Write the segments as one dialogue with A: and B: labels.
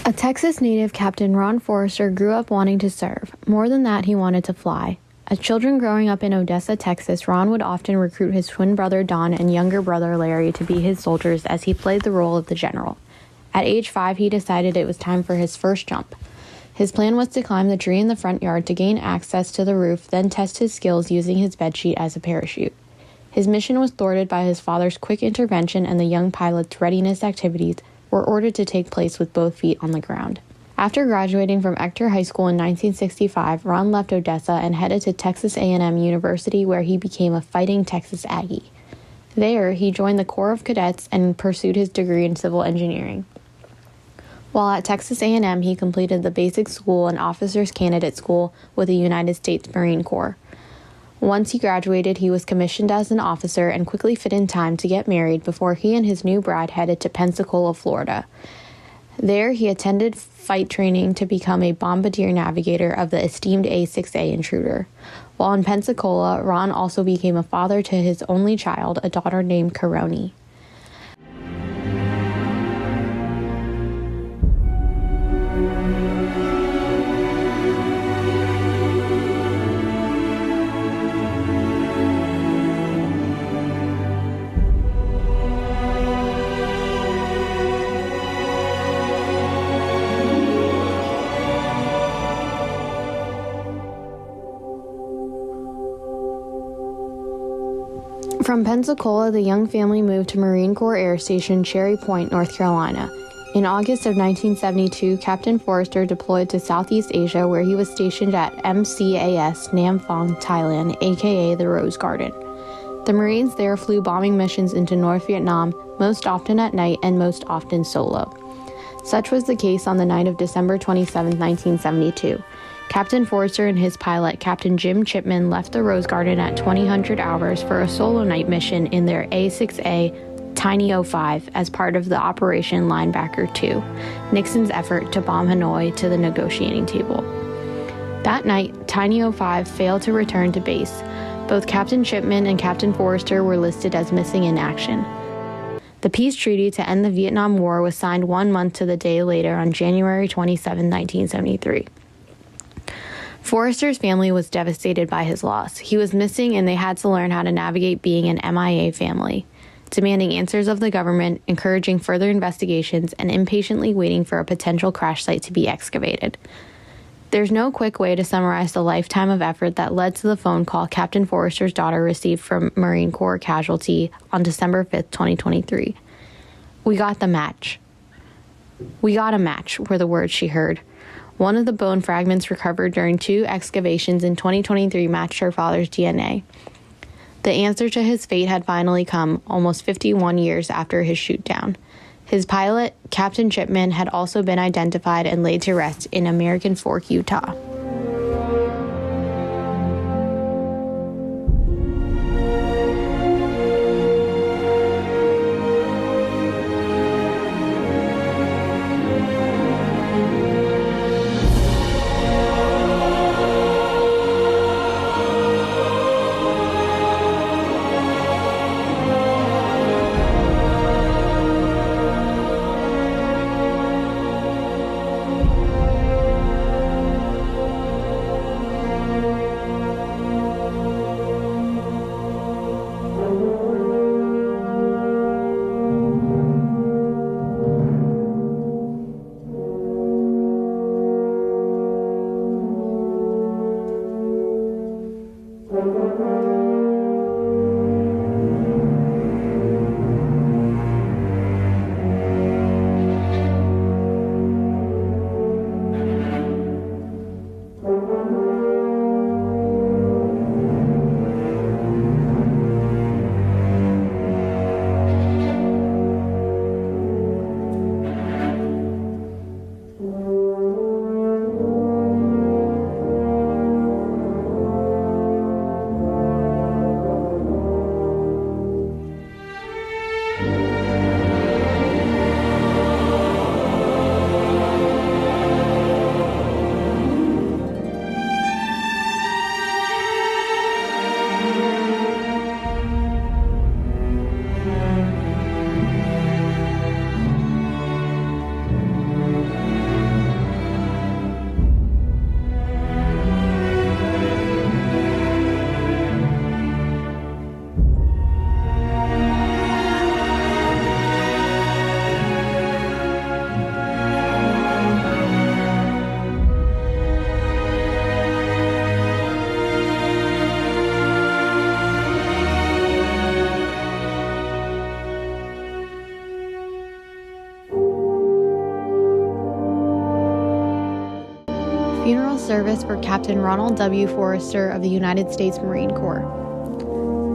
A: A Texas native, Captain Ron Forrester grew up wanting to serve. More than that, he wanted to fly. As children growing up in Odessa, Texas, Ron would often recruit his twin brother Don and younger brother Larry to be his soldiers as he played the role of the general. At age 5, he decided it was time for his first jump. His plan was to climb the tree in the front yard to gain access to the roof, then test his skills using his bedsheet as a parachute. His mission was thwarted by his father's quick intervention, and the young pilot's readiness activities were ordered to take place with both feet on the ground. After graduating from Ector High School in 1965, Ron left Odessa and headed to Texas A&M University, where he became a Fighting Texas Aggie. There, he joined the Corps of Cadets and pursued his degree in civil engineering. While at Texas A&M, he completed the basic school and officers candidate school with the United States Marine Corps. Once he graduated, he was commissioned as an officer and quickly fit in time to get married before he and his new bride headed to Pensacola, Florida. There, he attended fight training to become a Bombardier Navigator of the esteemed A-6A Intruder. While in Pensacola, Ron also became a father to his only child, a daughter named Karoni. From Pensacola, the young family moved to Marine Corps Air Station Cherry Point, North Carolina. In August of 1972, Captain Forrester deployed to Southeast Asia, where he was stationed at MCAS Namphong, Thailand, aka the Rose Garden. The Marines there flew bombing missions into North Vietnam, most often at night and most often solo. Such was the case on the night of December 27, 1972. Captain Forrester and his pilot, Captain Jim Chipman, left the Rose Garden at 2000 hours for a solo night mission in their A-6A Tiny 05 as part of the Operation Linebacker 2, Nixon's effort to bomb Hanoi to the negotiating table. That night, Tiny 05 failed to return to base. Both Captain Chipman and Captain Forrester were listed as missing in action. The peace treaty to end the Vietnam War was signed 1 month to the day later on January 27, 1973. Forrester's family was devastated by his loss. He was missing, and they had to learn how to navigate being an MIA family, demanding answers of the government, encouraging further investigations, and impatiently waiting for a potential crash site to be excavated. There's no quick way to summarize the lifetime of effort that led to the phone call Captain Forrester's daughter received from Marine Corps casualty on December 5, 2023. "We got the match." "We got a match," were the words she heard. One of the bone fragments recovered during 2 excavations in 2023 matched her father's DNA. The answer to his fate had finally come, almost 51 years after his shoot-down. His pilot, Captain Chipman, had also been identified and laid to rest in American Fork, Utah. Funeral service for Captain Ronald W. Forrester of the United States Marine Corps.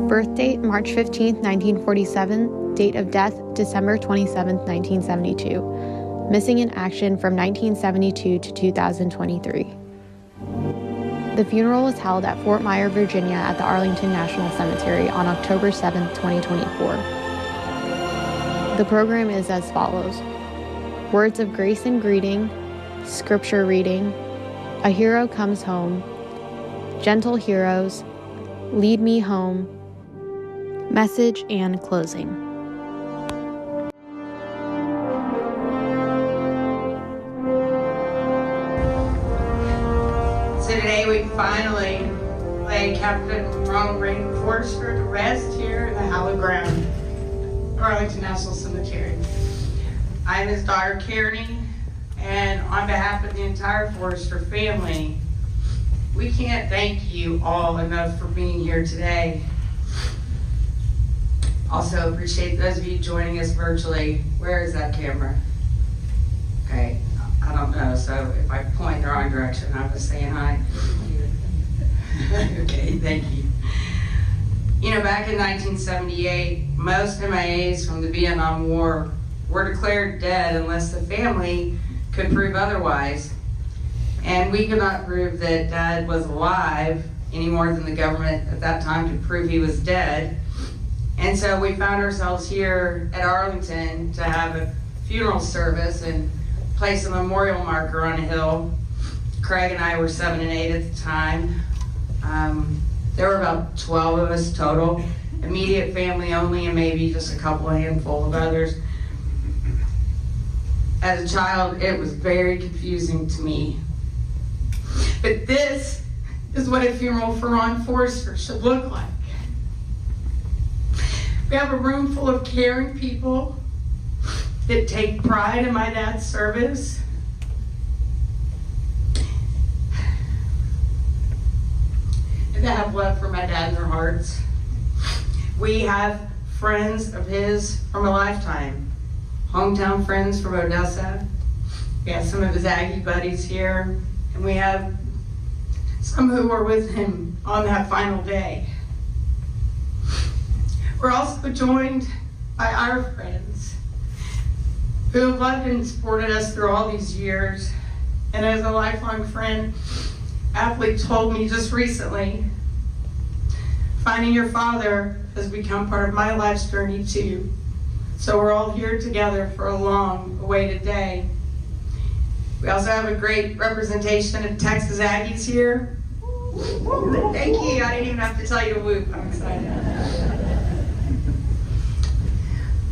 A: Birth date, March 15, 1947. Date of death, December 27, 1972. Missing in action from 1972 to 2023. The funeral was held at Fort Myer, Virginia at the Arlington National Cemetery on October 7, 2024. The program is as follows: words of grace and greeting, scripture reading, a hero comes home, gentle heroes, lead me home, message, and closing.
B: So today we finally lay Captain Ronald Forrester to rest here in the hallowed ground, Arlington National Cemetery. I'm his daughter, Karoni, and on behalf of the entire Forrester family, we can't thank you all enough for being here today. Also appreciate those of you joining us virtually. Where is that camera? Okay, I don't know, so if I point the wrong direction, I'm just saying hi. Okay, thank you. You know, back in 1978, most MIAs from the Vietnam War were declared dead unless the family could prove otherwise. And we could not prove that Dad was alive any more than the government at that time could prove he was dead. And so we found ourselves here at Arlington to have a funeral service and place a memorial marker on a hill. Craig and I were 7 and 8 at the time. There were about 12 of us total, immediate family only, and maybe just a couple, a handful of others. As a child, it was very confusing to me. But this is what a funeral for Ron Forrester should look like. We have a room full of caring people that take pride in my dad's service. And that have love for my dad in their hearts. We have friends of his from a lifetime. Hometown friends from Odessa. We have some of his Aggie buddies here. And we have some who were with him on that final day. We're also joined by our friends who have loved and supported us through all these years. And as a lifelong friend, aptly told me just recently, finding your father has become part of my life's journey too. So we're all here together for a long-awaited day. We also have a great representation of Texas Aggies here. Thank you. I didn't even have to tell you to whoop. I'm excited.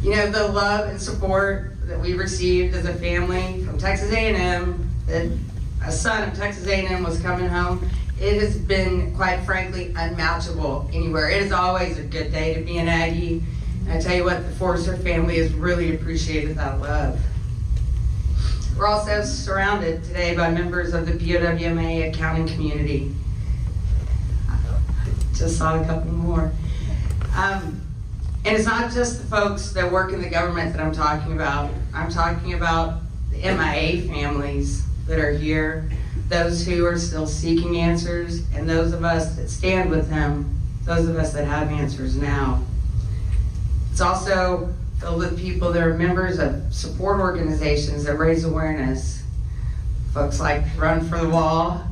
B: You know, the love and support that we received as a family from Texas A&M, that a son of Texas A&M was coming home, it has been, quite frankly, unmatchable anywhere. It is always a good day to be an Aggie. And I tell you what, the Forrester family has really appreciated that love. We're also surrounded today by members of the POWMA accounting community. Just saw a couple more. And it's not just the folks that work in the government that I'm talking about. I'm talking about the MIA families that are here, those who are still seeking answers, and those of us that stand with them, those of us that have answers now. It's also filled with people that are members of support organizations that raise awareness. Folks like Run for the Wall.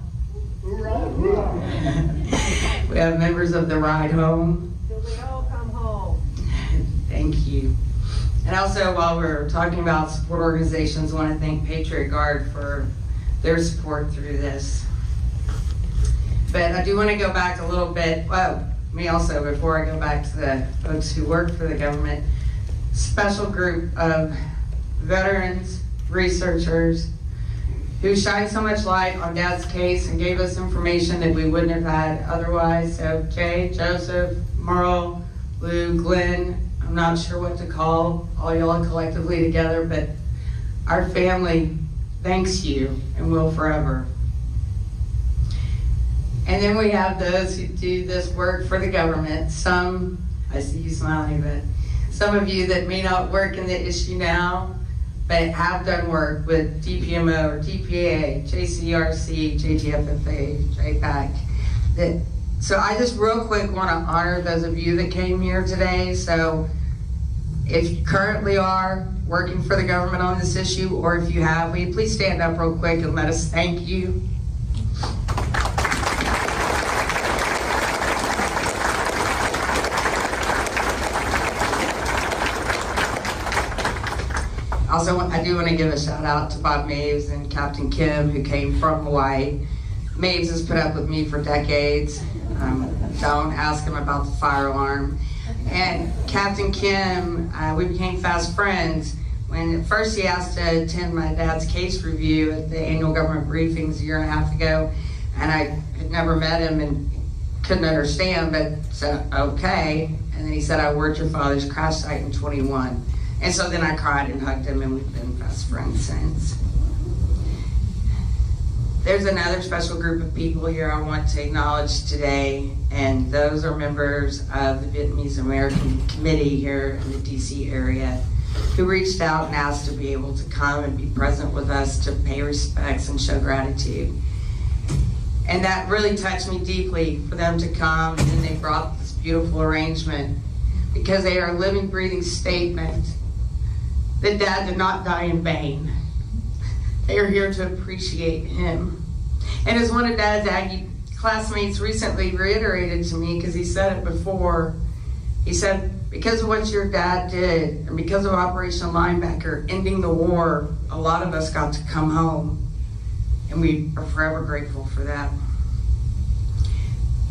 B: We have members of the Ride Home.
C: Till we all come home.
B: Thank you. And also, while we're talking about support organizations, I want to thank Patriot Guard for their support through this. But I do want to go back a little bit, well, me also, before I go back to the folks who work for the government, special group of veterans, researchers, who shined so much light on Dad's case and gave us information that we wouldn't have had otherwise. So Jay, Joseph, Merle, Lou, Glenn, I'm not sure what to call all y'all collectively together, but our family thanks you and will forever. And then we have those who do this work for the government. Some, I see you smiling, but some of you that may not work in the issue now, but have done work with DPMO or DPA, JCRC, JTFFA, JPAC. So I just real quick want to honor those of you that came here today. So if you currently are working for the government on this issue, or if you have, will you please stand up real quick and let us thank you. Also, I do want to give a shout out to Bob Maves and Captain Kim, who came from Hawaii. Maves has put up with me for decades. Don't ask him about the fire alarm. And Captain Kim, we became fast friends when at first he asked to attend my dad's case review at the annual government briefings a year and a half ago, and I had never met him and couldn't understand, but said, okay. And then he said, I worked your father's crash site in 21. And so then I cried and hugged him, and we've been best friends since. There's another special group of people here I want to acknowledge today, and those are members of the Vietnamese American Committee here in the DC area who reached out and asked to be able to come and be present with us to pay respects and show gratitude. And that really touched me deeply for them to come, and they brought this beautiful arrangement because they are a living, breathing statement that Dad did not die in vain. They are here to appreciate him. And as one of Dad's Aggie classmates recently reiterated to me, because he said it before, he said, because of what your dad did, and because of Operation Linebacker, ending the war, a lot of us got to come home. And we are forever grateful for that.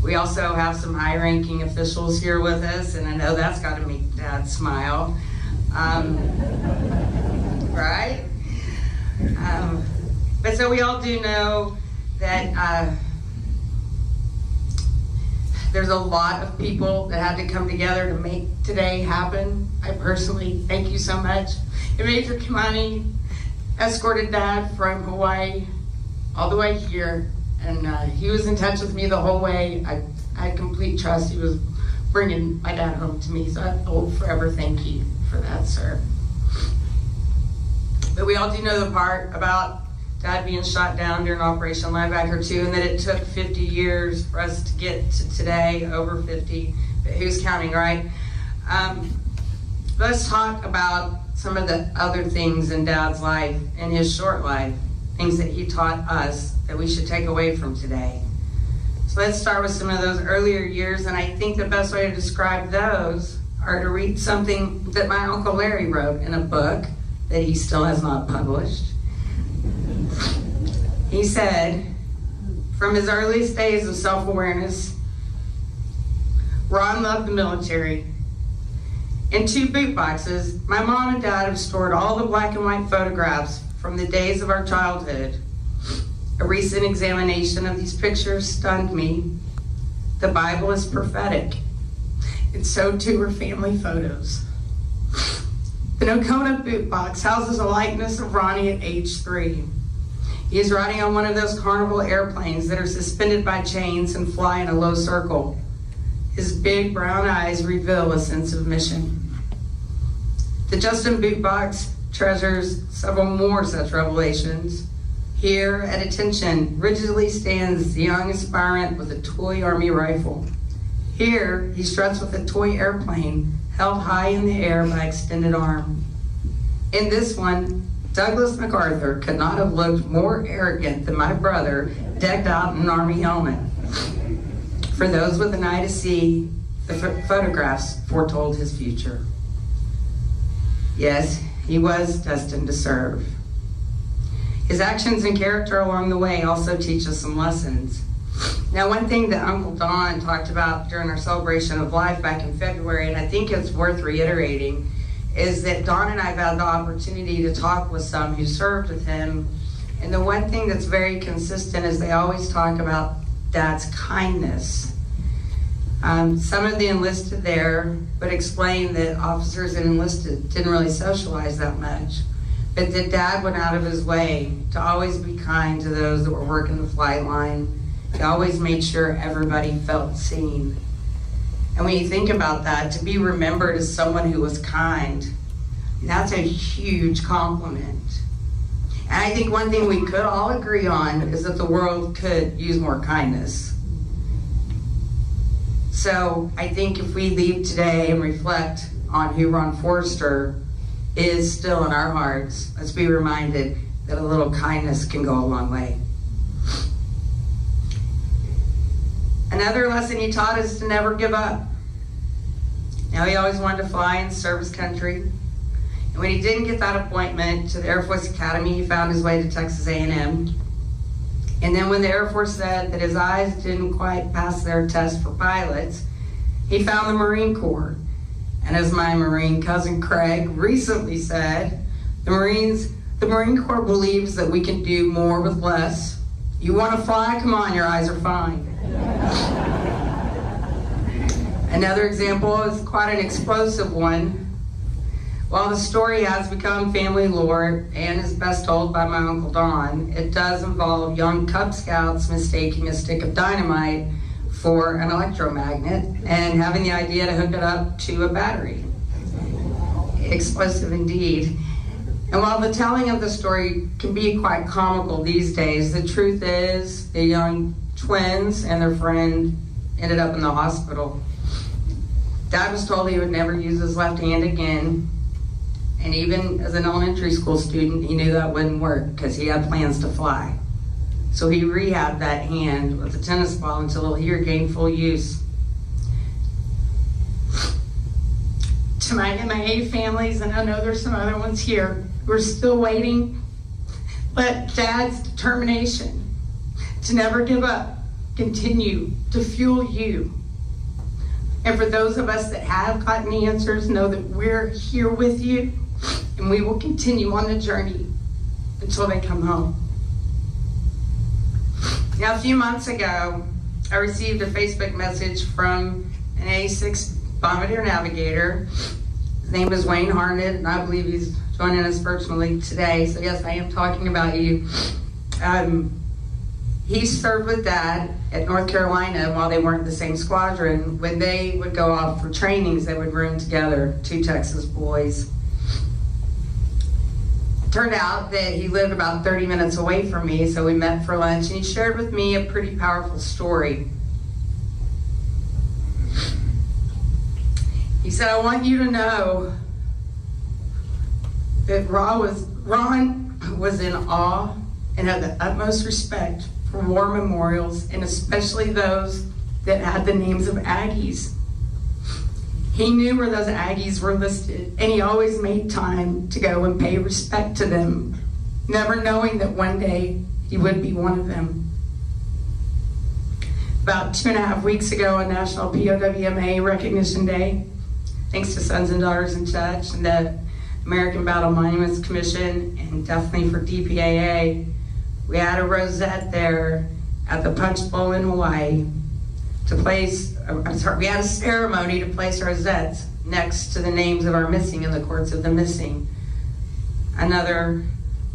B: We also have some high-ranking officials here with us, and I know that's got to make Dad smile. Right? But so we all do know that there's a lot of people that had to come together to make today happen. I personally thank you so much. And Major Kimani escorted Dad from Hawaii all the way here, and he was in touch with me the whole way. I had complete trust. He was bringing my dad home to me, so I will forever thank you for that, sir. But we all do know the part about Dad being shot down during Operation Linebacker 2, and that it took 50 years for us to get to today, over 50, but who's counting, right? Let's talk about some of the other things in Dad's life, in his short life, things that he taught us that we should take away from today. So let's start with some of those earlier years, and I think the best way to describe those are to read something that my Uncle Larry wrote in a book that he still has not published. He said, from his earliest days of self-awareness, Ron loved the military. In 2 boot boxes, my mom and dad have stored all the black and white photographs from the days of our childhood. A recent examination of these pictures stunned me. The Bible is prophetic, and so too are family photos. The Nocona boot box houses a likeness of Ronnie at age 3. He is riding on one of those carnival airplanes that are suspended by chains and fly in a low circle. His big brown eyes reveal a sense of mission. The Justin boot box treasures several more such revelations. Here, at attention, rigidly stands the young aspirant with a toy Army rifle. Here, he struts with a toy airplane held high in the air by extended arm. In this one, Douglas MacArthur could not have looked more arrogant than my brother, decked out in an Army helmet. For those with an eye to see, the photographs foretold his future. Yes, he was destined to serve. His actions and character along the way also teach us some lessons. Now, one thing that Uncle Don talked about during our celebration of life back in February, and I think it's worth reiterating, is that Don and I have had the opportunity to talk with some who served with him, and the one thing that's very consistent is they always talk about Dad's kindness. Some of the enlisted there would explain that officers that enlisted didn't really socialize that much, but that Dad went out of his way to always be kind to those that were working the flight line. He always made sure everybody felt seen. And when you think about that, to be remembered as someone who was kind, That's a huge compliment. And I think one thing we could all agree on is that the world could use more kindness. So I think if we leave today and reflect on who Ron Forrester is still in our hearts, let's be reminded that a little kindness can go a long way. Another lesson he taught is to never give up. Now, he always wanted to fly and serve his country. And when he didn't get that appointment to the Air Force Academy, he found his way to Texas A&M. And then when the Air Force said that his eyes didn't quite pass their test for pilots, he found the Marine Corps. And as my Marine cousin Craig recently said, the Marine Corps believes that we can do more with less. You want to fly? Come on, your eyes are fine. Another example is quite an explosive one. While the story has become family lore and is best told by my Uncle Don, it does involve young Cub Scouts mistaking a stick of dynamite for an electromagnet and having the idea to hook it up to a battery. Explosive indeed. And while the telling of the story can be quite comical these days, the truth is the young twins and their friend ended up in the hospital. Dad was told he would never use his left hand again. And even as an elementary school student, he knew that wouldn't work because he had plans to fly. So he rehabbed that hand with a tennis ball until he regained full use. To my MIA families, and I know there's some other ones here, we're still waiting. Let Dad's determination to never give up continue to fuel you. And for those of us that have gotten the answers, know that we're here with you, and we will continue on the journey until they come home. Now, a few months ago, I received a Facebook message from an A-6 Bombardier Navigator. His name is Wayne Harnett, and I believe he's joining us virtually today. So yes, I am talking about you. He served with Dad at North Carolina while they weren't in the same squadron. When they would go off for trainings, they would room together, two Texas boys. Turned out that he lived about 30 minutes away from me, so we met for lunch, and he shared with me a pretty powerful story. He said, I want you to know that Ron was in awe and had the utmost respect for war memorials, and especially those that had the names of Aggies. He knew where those Aggies were listed, and he always made time to go and pay respect to them, never knowing that one day he would be one of them. About 2.5 weeks ago on National POWMA Recognition Day, thanks to Sons and Daughters in Touch and the American Battle Monuments Commission, and definitely for DPAA, we had a rosette there at the Punch Bowl in Hawaii to place, we had a ceremony to place rosettes next to the names of our missing in the Courts of the Missing. Another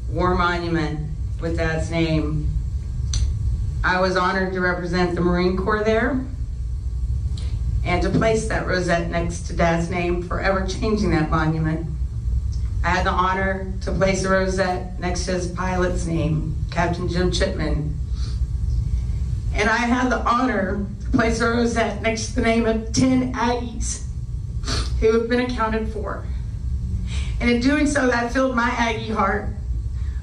B: war monument with Dad's name. I was honored to represent the Marine Corps there and to place that rosette next to Dad's name, forever changing that monument. I had the honor to place a rosette next to his pilot's name, Captain Jim Chipman. And I had the honor to place a rosette next to the name of 10 Aggies who have been accounted for. And in doing so, that filled my Aggie heart,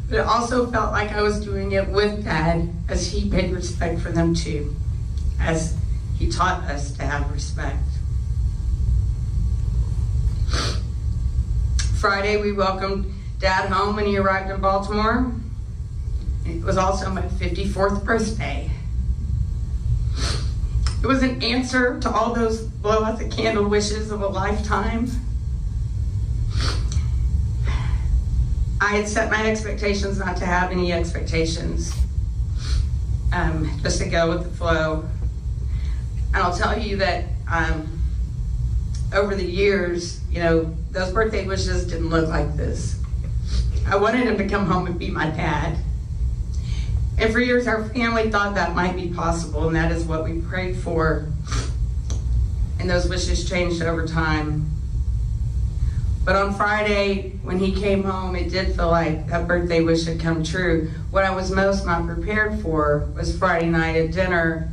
B: but it also felt like I was doing it with Dad as he paid respect for them too, as he taught us to have respect. Friday, we welcomed Dad home when he arrived in Baltimore. It was also my 54th birthday. It was an answer to all those blow out the candle wishes of a lifetime. I had set my expectations not to have any expectations, just to go with the flow. And I'll tell you that over the years, you know, those birthday wishes didn't look like this. I wanted him to come home and be my dad. And for years, our family thought that might be possible, and that is what we prayed for. And those wishes changed over time. But on Friday, when he came home, it did feel like that birthday wish had come true. What I was most not prepared for was Friday night at dinner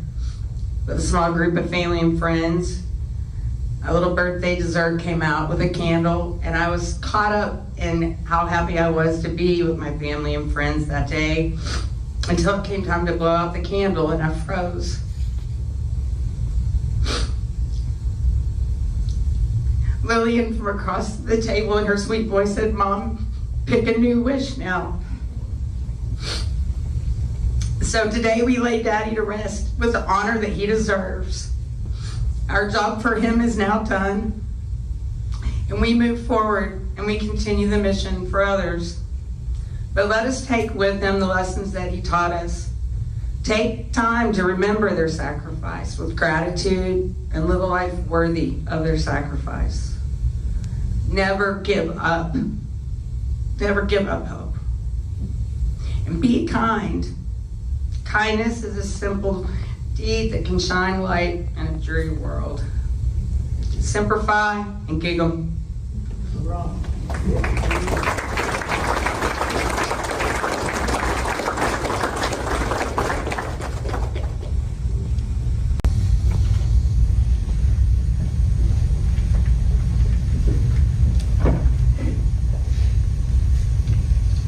B: with a small group of family and friends. A little birthday dessert came out with a candle, and I was caught up in how happy I was to be with my family and friends that day until it came time to blow out the candle, and I froze. Lillian from across the table in her sweet voice said, "Mom, pick a new wish now." So today we lay Daddy to rest with the honor that he deserves. Our job for him is now done, and we move forward and we continue the mission for others. But let us take with them the lessons that he taught us. Take time to remember their sacrifice with gratitude and live a life worthy of their sacrifice. Never give up. Never give up hope. And be kind. Kindness is a simple deed that can shine light in a dreary world. Simplify and giggle.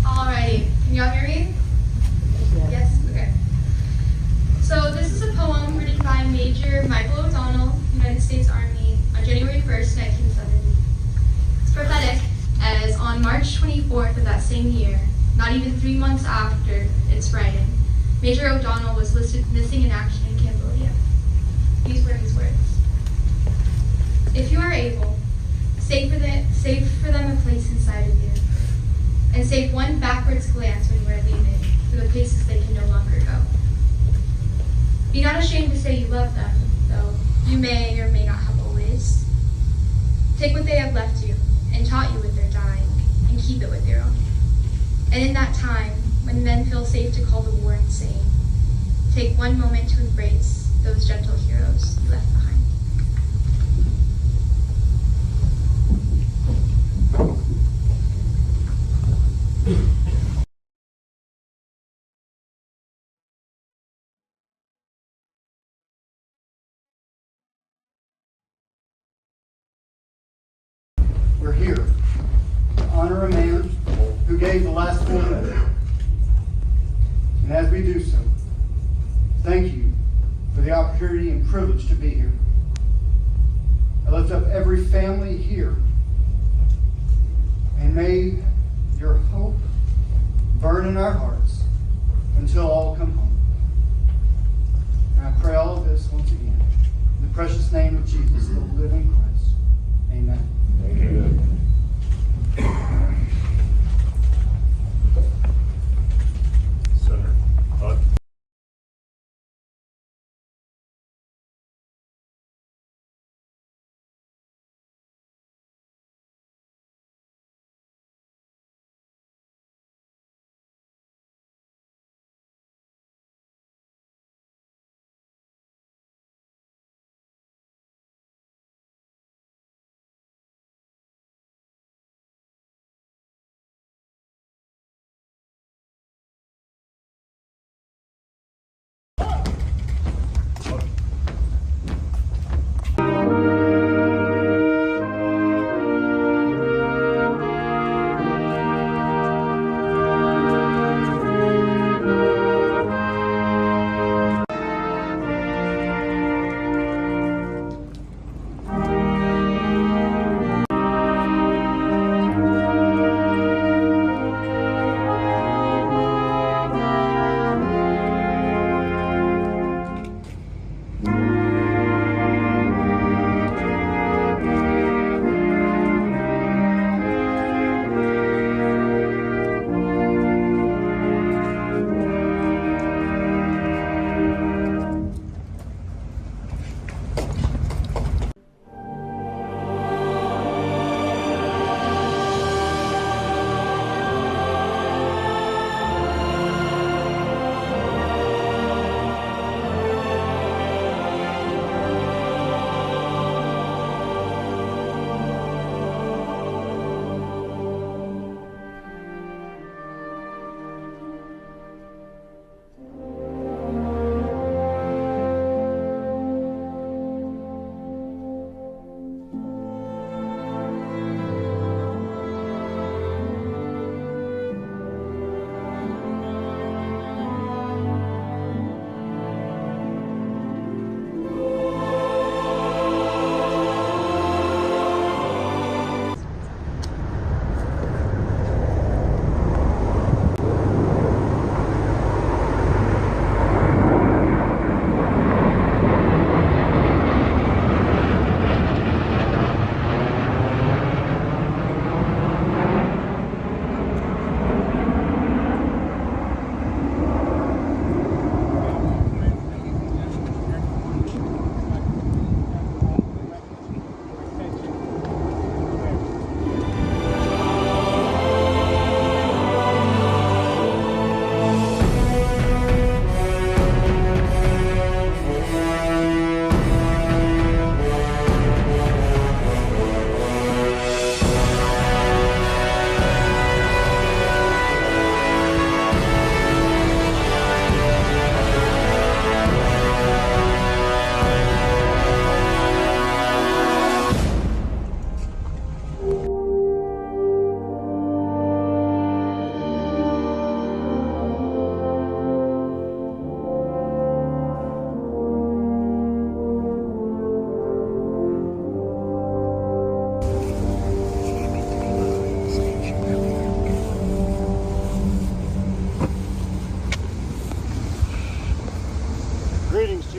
D: Alrighty, can y'all hear me? Yes? Okay. So this is a poem written by Major Michael O'Donnell, United States Army, on January 1st, 1970. It's prophetic, as on March 24th of that same year, not even 3 months after its writing, Major O'Donnell was listed missing in action in Cambodia. These were his words. If you are able, save for them a place inside of you, and save one backwards glance when you are leaving for the places they can no longer go. Be not ashamed to say you love them, though you may or may not have always. Take what they have left you and taught you with their dying, and keep it with your own. And in that time, when men feel safe to call the war insane, take one moment to embrace those gentle heroes you left behind.
E: We're here to honor a man who gave the last full measure. And as we do so, thank you for the opportunity and privilege to be here. I lift up every family here, and may your hope burn in our hearts until all come home. And I pray all of this once again in the precious name of Jesus, the living Christ. Amen.
F: Amen.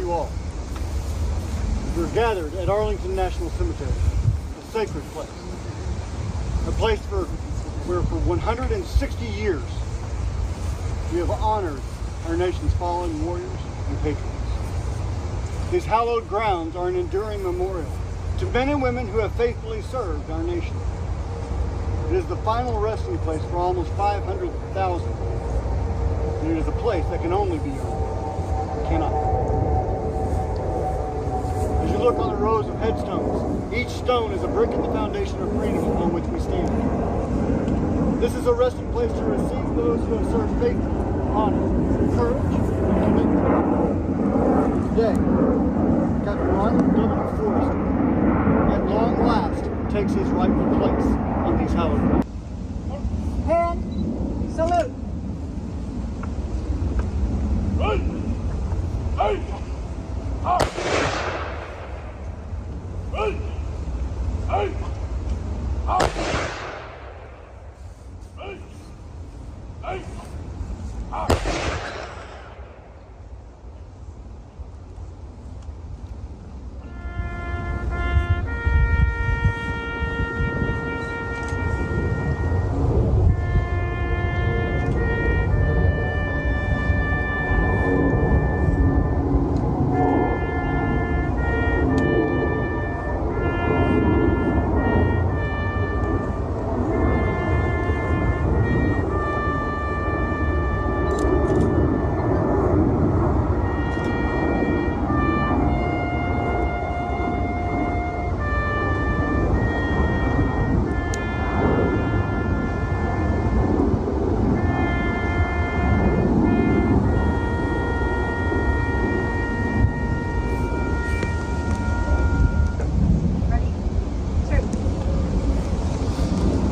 E: you all. We're gathered at Arlington National Cemetery, a sacred place. A place where for 160 years we have honored our nation's fallen warriors and patriots. These hallowed grounds are an enduring memorial to men and women who have faithfully served our nation. It is the final resting place for almost 500,000. And it is a place that can only be honored. It cannot. As you look on the rows of headstones, each stone is a brick in the foundation of freedom upon which we stand. This is a resting place to receive those who have served faithfully, honor, courage, and commitment. Today, Capt Ron Forrester, at long last, takes his rightful place on these hallowed grounds.
C: Hand, salute.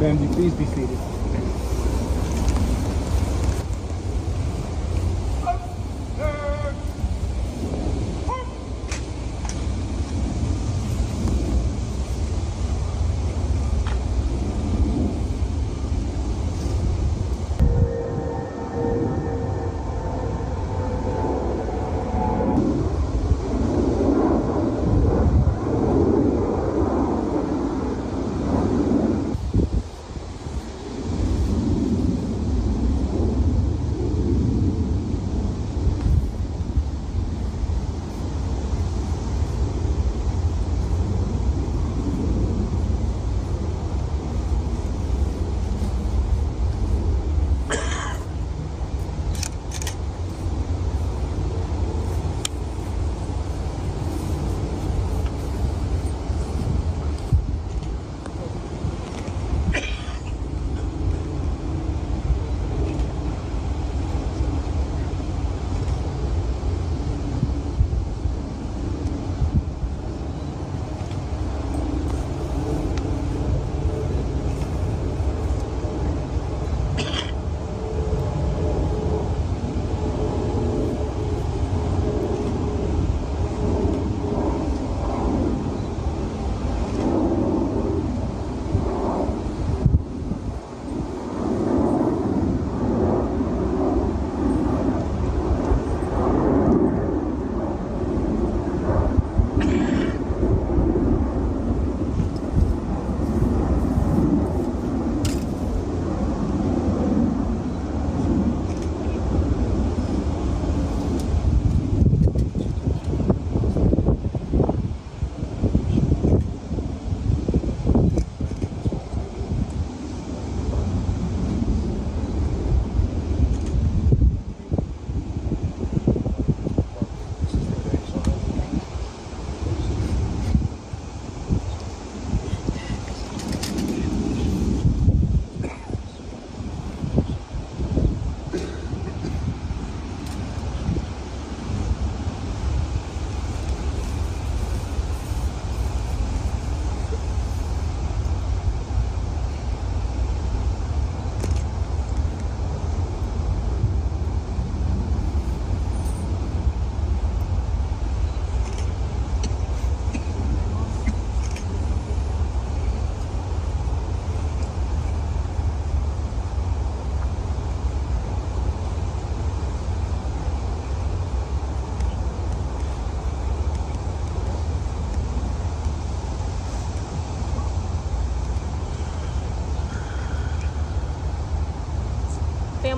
F: Family, please be seated.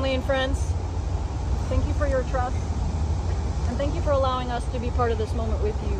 F: family and friends, thank you for your trust, and thank you for allowing us to be part of this moment with you.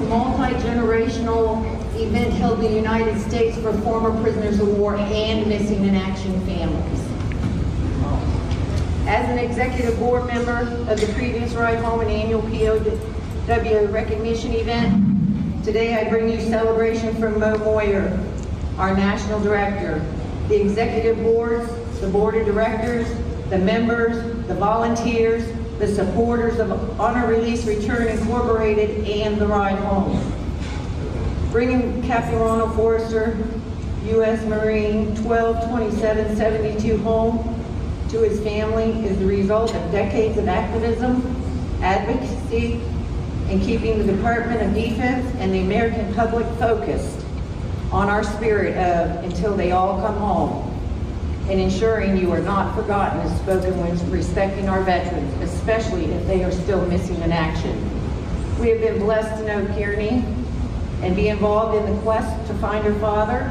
G: Multi-generational event held in the United States for former prisoners of war and missing in action families. As an executive board member of the previous Ride Home and annual POW recognition event, today I bring you celebration from Mo Moyer, our national director, the executive boards, the board of directors, the members, the volunteers, the supporters of Honor Release Return Incorporated, and the Ride Home. Bringing Capt Ron Forrester, U.S. Marine 122772 home to his family is the result of decades of activism, advocacy, and keeping the Department of Defense and the American public focused on our spirit of until they all come home, and ensuring you are not forgotten is spoken when respecting our veterans, especially if they are still missing in action. We have been blessed to know Karoni and be involved in the quest to find her father.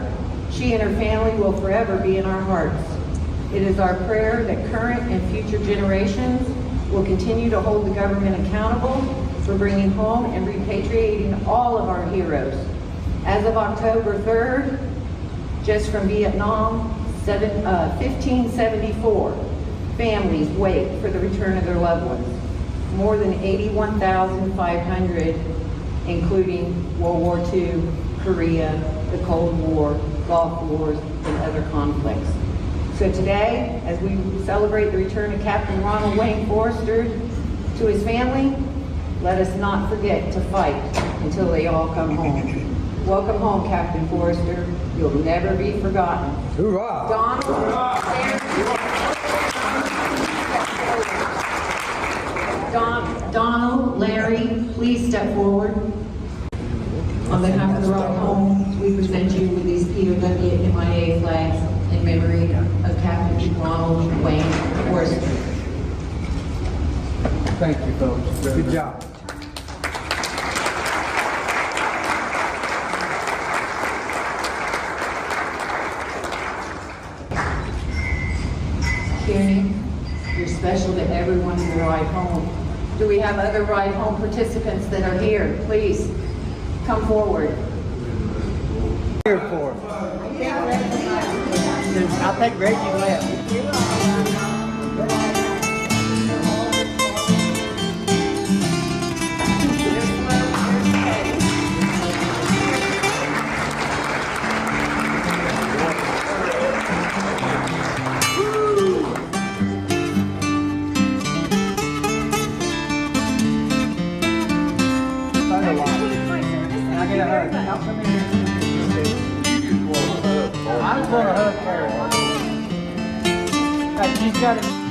G: She and her family will forever be in our hearts. It is our prayer that current and future generations will continue to hold the government accountable for bringing home and repatriating all of our heroes. As of October 3rd, just from Vietnam, 1574, families wait for the return of their loved ones. More than 81,500, including World War II, Korea, the Cold War, Gulf Wars, and other conflicts. So today, as we celebrate the return of Captain Ronald Wayne Forrester to his family, let us not forget to fight until they all come home. Welcome home, Captain Forrester. You'll never be forgotten.
H: Hoorah!
G: Donald, Larry, please step forward. On behalf of the Ride Home, we present you with these POW and MIA flags in memory of Captain Ronald Wayne Forrester.
H: Thank you, folks. Good job.
G: Karoni, you're special to everyone in the Ride Home. Do we have other Ride Home participants that are here? Please come forward.
C: Here for. I think Reggie left. I just want to hug her. She's got it.